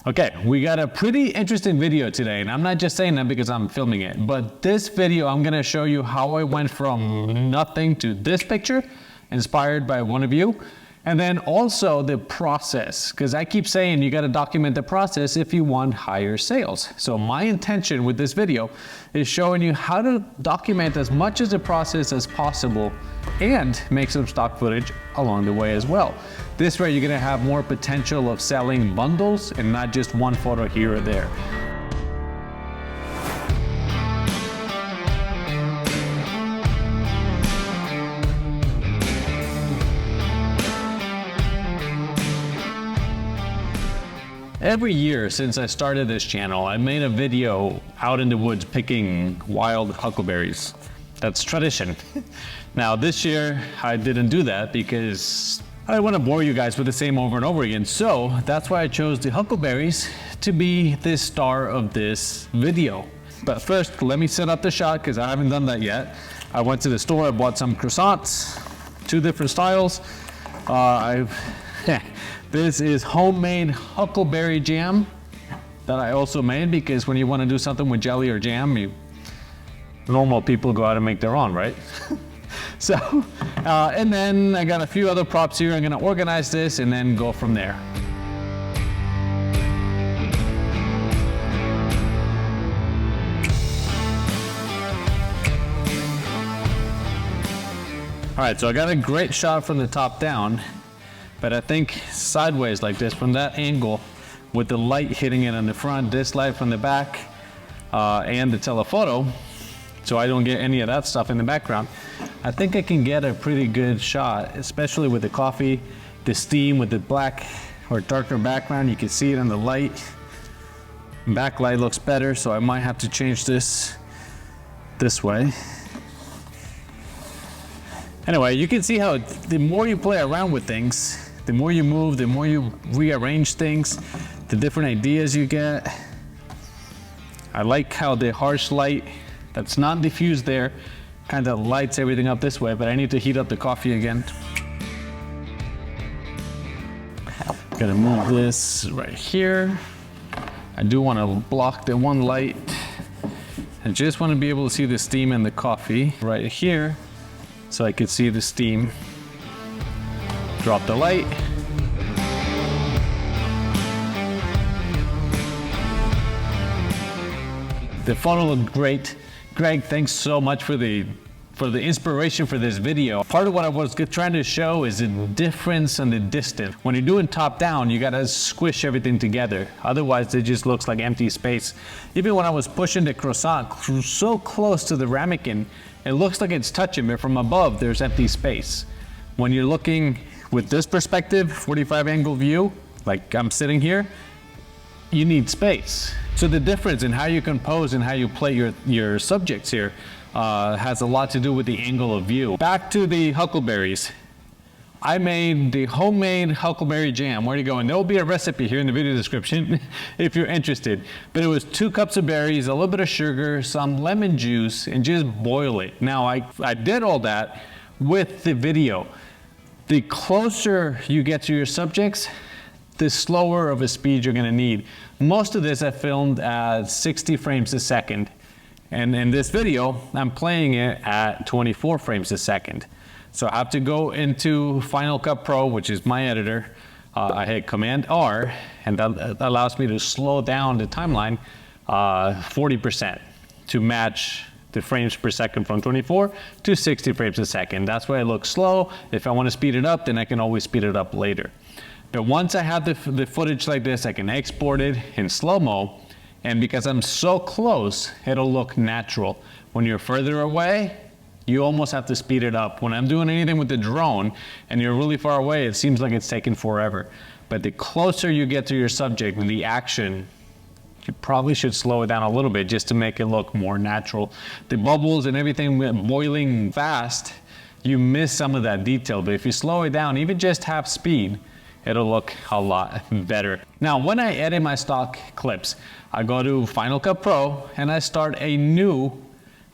Okay, we got a pretty interesting video today, and I'm not just saying that because I'm filming it, but this video I'm gonna show you how I went from nothing to this picture, inspired by one of you, and then also the process, because I keep saying you gotta document the process if you want higher sales. So my intention with this video is showing you how to document as much of the process as possible and make some stock footage along the way as well. This way you're gonna have more potential of selling bundles and not just one photo here or there. Every year since I started this channel, I made a video out in the woods picking wild huckleberries. That's tradition. Now this year I didn't do that because I don't want to bore you guys with the same over and over again. So that's why I chose the huckleberries to be the star of this video. But first, let me set up the shot because I haven't done that yet. I went to the store, I bought some croissants, 2 different styles. This is homemade huckleberry jam that I also made because when you want to do something with jelly or jam, normal people go out and make their own, right? So, and then I got a few other props here. I'm gonna organize this and then go from there. All right, so I got a great shot from the top down, but I think sideways like this from that angle with the light hitting it on the front, this light from the back, and the telephoto, so I don't get any of that stuff in the background. I think I can get a pretty good shot, especially with the coffee, the steam with the black or darker background. You can see it in the light. Backlight looks better, so I might have to change this way. Anyway, you can see how the more you play around with things, the more you move, the more you rearrange things, the different ideas you get. I like how the harsh light that's not diffused there kind of lights everything up this way, but I need to heat up the coffee again. Gotta move this right here. I do want to block the one light. I just want to be able to see the steam in the coffee right here, so I could see the steam. Drop the light. The photo looked great. Greg, thanks so much for the inspiration for this video. Part of what I was trying to show is the difference in the distance. When you're doing top down, you gotta squish everything together. Otherwise, it just looks like empty space. Even when I was pushing the croissant so close to the ramekin, it looks like it's touching, but from above, there's empty space. When you're looking with this perspective, 45 angle view, like I'm sitting here, you need space. So the difference in how you compose and how you play your subjects here has a lot to do with the angle of view. Back to the huckleberries. I made the homemade huckleberry jam. Where do you go? And there will be a recipe here in the video description if you're interested. But it was 2 cups of berries, a little bit of sugar, some lemon juice, and just boil it. Now I did all that with the video. The closer you get to your subjects, the slower of a speed you're gonna need. Most of this I filmed at 60 frames a second. And in this video, I'm playing it at 24 frames a second. So I have to go into Final Cut Pro, which is my editor. I hit Command R, and that allows me to slow down the timeline 40% to match the frames per second from 24 to 60 frames a second. That's why it looks slow. If I want to speed it up, then I can always speed it up later. But once I have the footage like this, I can export it in slow-mo, and because I'm so close, it'll look natural. When you're further away, you almost have to speed it up. When I'm doing anything with the drone and you're really far away, it seems like it's taking forever. But the closer you get to your subject, the action, you probably should slow it down a little bit just to make it look more natural. The bubbles and everything boiling fast, you miss some of that detail. But if you slow it down, even just half speed, it'll look a lot better. Now, when I edit my stock clips, I go to Final Cut Pro and I start a new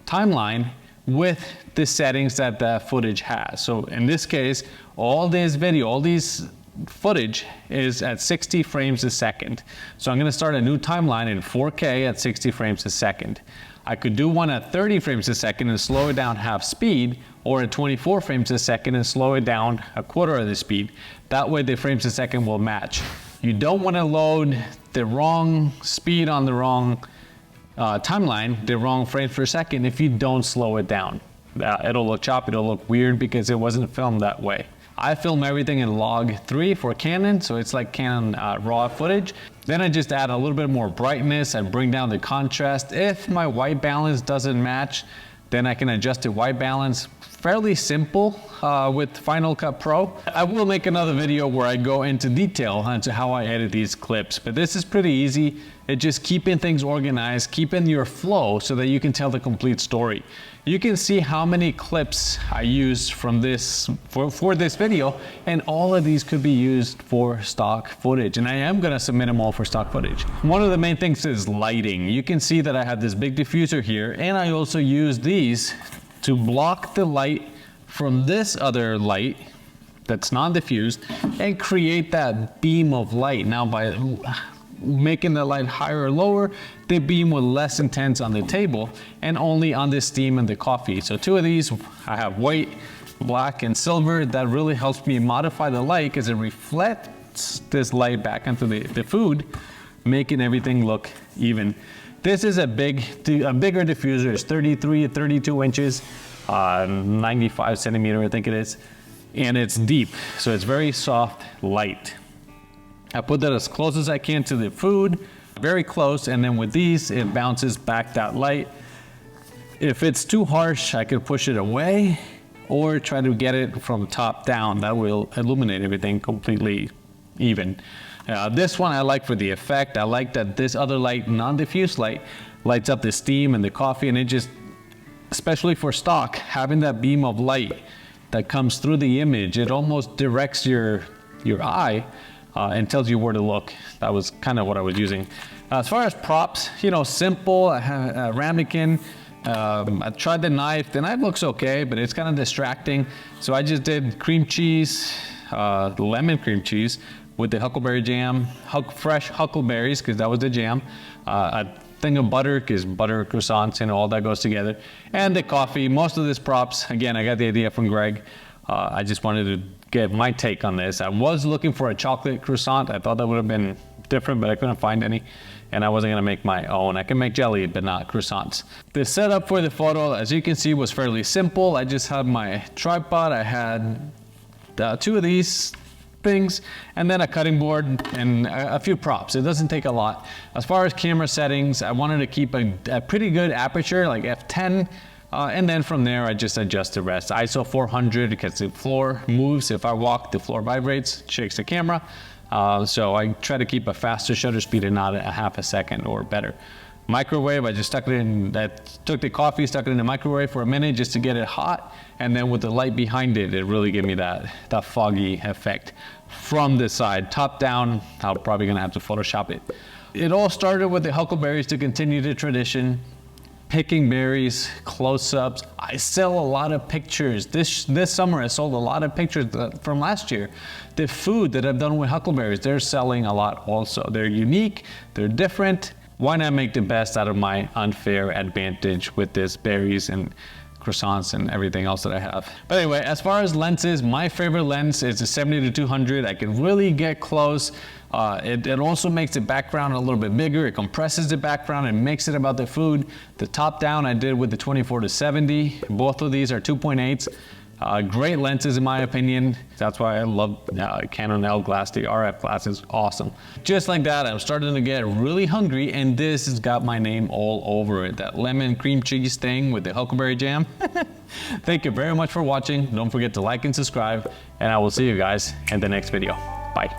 timeline with the settings that the footage has. So in this case, all this video, all these footage is at 60 frames a second. So I'm gonna start a new timeline in 4K at 60 frames a second. I could do one at 30 frames a second and slow it down half speed, or at 24 frames a second and slow it down a quarter of the speed. That way the frames a second will match. You don't want to load the wrong speed on the wrong timeline, the wrong frames per second, if you don't slow it down. It'll look choppy, it'll look weird because it wasn't filmed that way. I film everything in log 3 for Canon, so it's like Canon raw footage. Then I just add a little bit more brightness and bring down the contrast. If my white balance doesn't match, then I can adjust the white balance. Fairly simple with Final Cut Pro. I will make another video where I go into detail into how I edit these clips, but this is pretty easy. It's just keeping things organized, keeping your flow so that you can tell the complete story. You can see how many clips I used from this for this video, and all of these could be used for stock footage, and I am gonna submit them all for stock footage. One of the main things is lighting. You can see that I have this big diffuser here, and I also use these to block the light from this other light that's non-diffused and create that beam of light. Now by making the light higher or lower, the beam was less intense on the table and only on the steam and the coffee. So two of these, I have white, black, and silver. That really helps me modify the light because it reflects this light back onto the food, making everything look even. This is a bigger diffuser. It's 33 to 32 inches, 95 centimeter, I think it is. And it's deep, so it's very soft light. I put that as close as I can to the food, very close, and then with these, it bounces back that light. If it's too harsh, I could push it away or try to get it from top down. That will illuminate everything completely even. This one I like for the effect. I like that this other light, non-diffuse light, lights up the steam and the coffee, and it just, especially for stock, having that beam of light that comes through the image, it almost directs your eye and tells you where to look. That was kind of what I was using. As far as props, you know, simple. I have a ramekin. I tried the knife. The knife looks okay, but it's kind of distracting. So I just did cream cheese, lemon cream cheese with the huckleberry jam, fresh huckleberries, because that was the jam. A thing of butter, because butter, croissants, and all that goes together. And the coffee. Most of these props, again, I got the idea from Greg. I just wanted to get my take on this. I was looking for a chocolate croissant. I thought that would have been different, but I couldn't find any, and I wasn't gonna make my own. I can make jelly, but not croissants. The setup for the photo, as you can see, was fairly simple. I just had my tripod. I had two of these things, and then a cutting board and a few props. It doesn't take a lot. As far as camera settings, I wanted to keep a pretty good aperture, like f10. And then from there, I just adjust the rest. ISO 400 because the floor moves. If I walk, the floor vibrates, shakes the camera. So I try to keep a faster shutter speed and not a half a second or better. Microwave, I just stuck it in, I took the coffee, stuck it in the microwave for a minute just to get it hot. And then with the light behind it, it really gave me that foggy effect. From the side, top down, I'm probably gonna have to Photoshop it. It all started with the huckleberries to continue the tradition. Picking berries, close-ups. I sell a lot of pictures. This summer I sold a lot of pictures from last year. The food that I've done with huckleberries, they're selling a lot also. They're unique, they're different. Why not make the best out of my unfair advantage with this berries and croissants and everything else that I have. But anyway, as far as lenses, my favorite lens is the 70-200. I can really get close. It also makes the background a little bit bigger. It compresses the background and makes it about the food. The top down I did with the 24-70. Both of these are 2.8s. Great lenses in my opinion. That's why I love Canon L glass. The RF glass is awesome. Just like that, I'm starting to get really hungry, and this has got my name all over it. That lemon cream cheese thing with the huckleberry jam. Thank you very much for watching. Don't forget to like and subscribe, and I will see you guys in the next video. Bye.